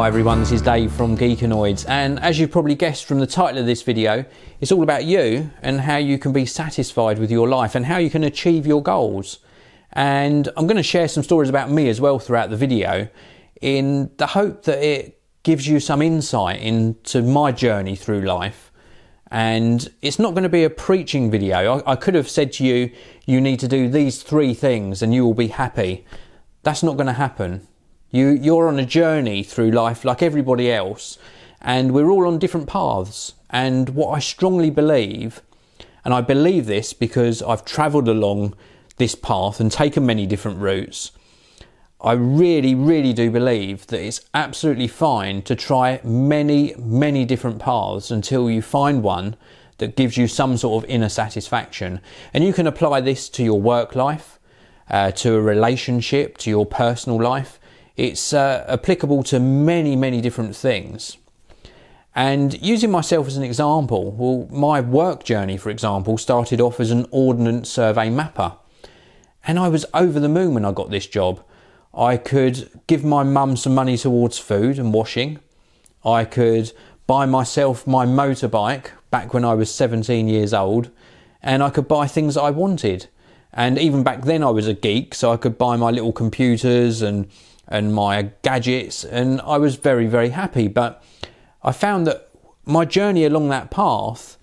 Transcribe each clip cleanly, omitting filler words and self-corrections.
Hi everyone, this is Dave from Geekanoids, and as you've probably guessed from the title of this video, it's all about you and how you can be satisfied with your life and how you can achieve your goals. And I'm going to share some stories about me as well throughout the video in the hope that it gives you some insight into my journey through life. And it's not going to be a preaching video. I could have said to you, you need to do these 3 things and you will be happy. That's not going to happen. You're on a journey through life like everybody else, and we're all on different paths. And what I strongly believe, and I believe this because I've travelled along this path and taken many different routes, I really do believe that it's absolutely fine to try many different paths until you find one that gives you some sort of inner satisfaction. And you can apply this to your work life, to a relationship, to your personal life. It's applicable to many different things. And using myself as an example, well, my work journey, for example, started off as an ordnance survey mapper. And I was over the moon when I got this job. I could give my mum some money towards food and washing. I could buy myself my motorbike back when I was 17 years old, and I could buy things I wanted. And even back then I was a geek, so I could buy my little computers and my gadgets, and I was very happy. But I found that my journey along that path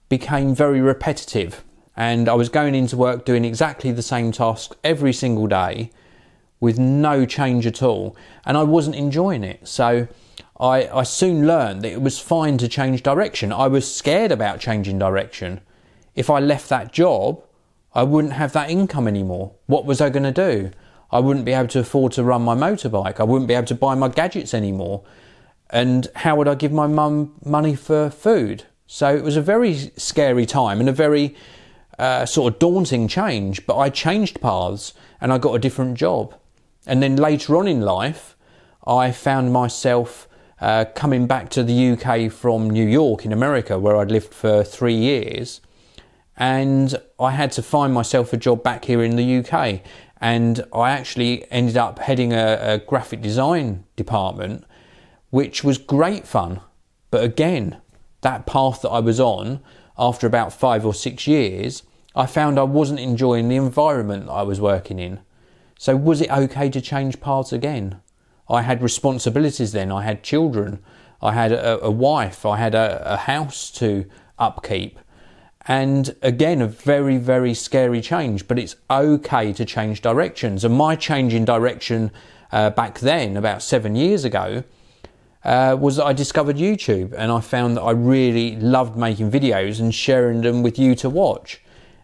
became very repetitive, and I was going into work doing exactly the same task every single day with no change at all, and I wasn't enjoying it. So I soon learned that it was fine to change direction. I was scared about changing direction. If I left that job, I wouldn't have that income anymore. What was I going to do? I wouldn't be able to afford to run my motorbike. I wouldn't be able to buy my gadgets anymore. And how would I give my mum money for food? So it was a very scary time and a very sort of daunting change. But I changed paths and I got a different job. And then later on in life, I found myself coming back to the UK from New York in America, where I'd lived for 3 years. And I had to find myself a job back here in the UK. And I actually ended up heading a graphic design department, which was great fun. But again, that path that I was on, after about 5 or 6 years, I found I wasn't enjoying the environment that I was working in. So was it okay to change paths again? I had responsibilities then. I had children. I had a wife. I had a house to upkeep. And again, a very scary change, but it's okay to change directions. And my change in direction back then, about 7 years ago, was that I discovered YouTube, and I found that I really loved making videos and sharing them with you to watch.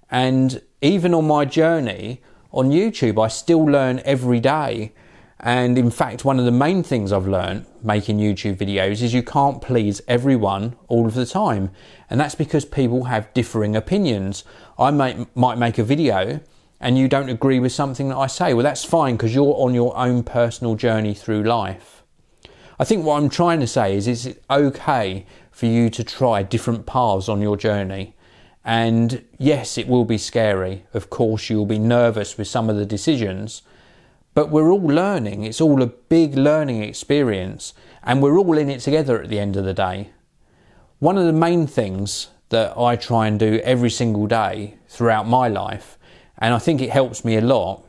And even on my journey on YouTube, I still learn every day. And in fact, one of the main things I've learned making YouTube videos is you can't please everyone all of the time. And that's because people have differing opinions. I might make a video and you don't agree with something that I say. Well, that's fine, because you're on your own personal journey through life. I think what I'm trying to say is it's okay for you to try different paths on your journey. And yes, it will be scary. Of course, you'll be nervous with some of the decisions. But we're all learning. It's all a big learning experience, and we're all in it together at the end of the day. One of the main things that I try and do every single day throughout my life, and I think it helps me a lot,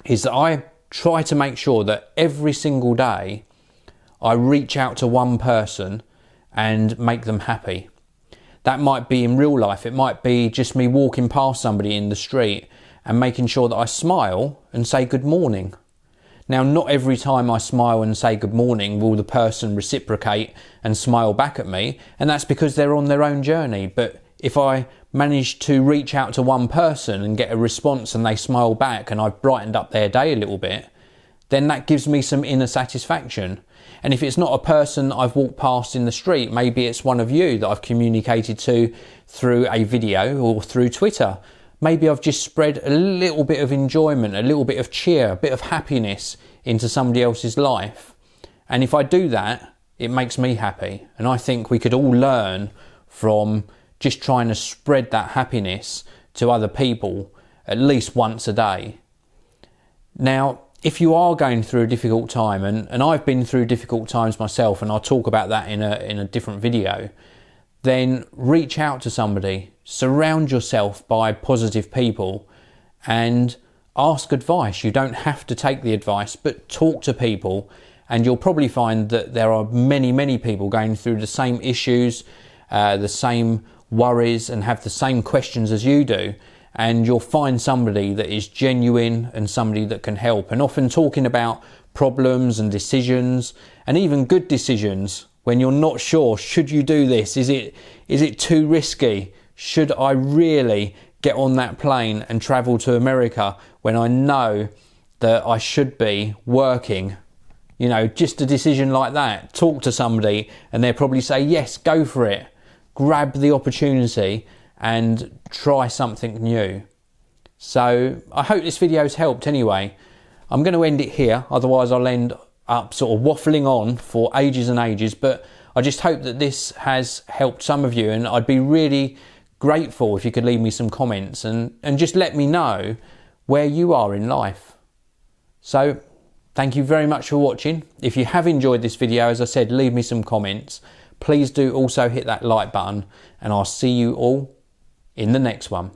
is that I try to make sure that every single day I reach out to one person and make them happy. That might be in real life. It might be just me walking past somebody in the street and making sure that I smile and say good morning. Now, not every time I smile and say good morning will the person reciprocate and smile back at me, and that's because they're on their own journey. But if I manage to reach out to one person and get a response and they smile back and I've brightened up their day a little bit, then that gives me some inner satisfaction. And if it's not a person I've walked past in the street, maybe it's one of you that I've communicated to through a video or through Twitter. Maybe I've just spread a little bit of enjoyment, a little bit of cheer, a bit of happiness into somebody else's life. And if I do that, it makes me happy. And I think we could all learn from just trying to spread that happiness to other people at least once a day. Now, if you are going through a difficult time, and I've been through difficult times myself, and I'll talk about that in a different video, then reach out to somebody, surround yourself by positive people and ask advice. You don't have to take the advice, but talk to people, and you'll probably find that there are many people going through the same issues, the same worries, and have the same questions as you do, and you'll find somebody that is genuine and somebody that can help. And often talking about problems and decisions, and even good decisions, when you're not sure, should you do this? Is it too risky? Should I really get on that plane and travel to America when I know that I should be working? You know, just a decision like that. Talk to somebody and they'll probably say, yes, go for it. Grab the opportunity and try something new. So I hope this video's helped anyway. I'm going to end it here, otherwise I'll end up sort of waffling on for ages and ages, but I just hope that this has helped some of you, and I'd be really grateful if you could leave me some comments and just let me know where you are in life. So thank you very much for watching. If you have enjoyed this video, as I said, leave me some comments. Please do also hit that like button, and I'll see you all in the next one.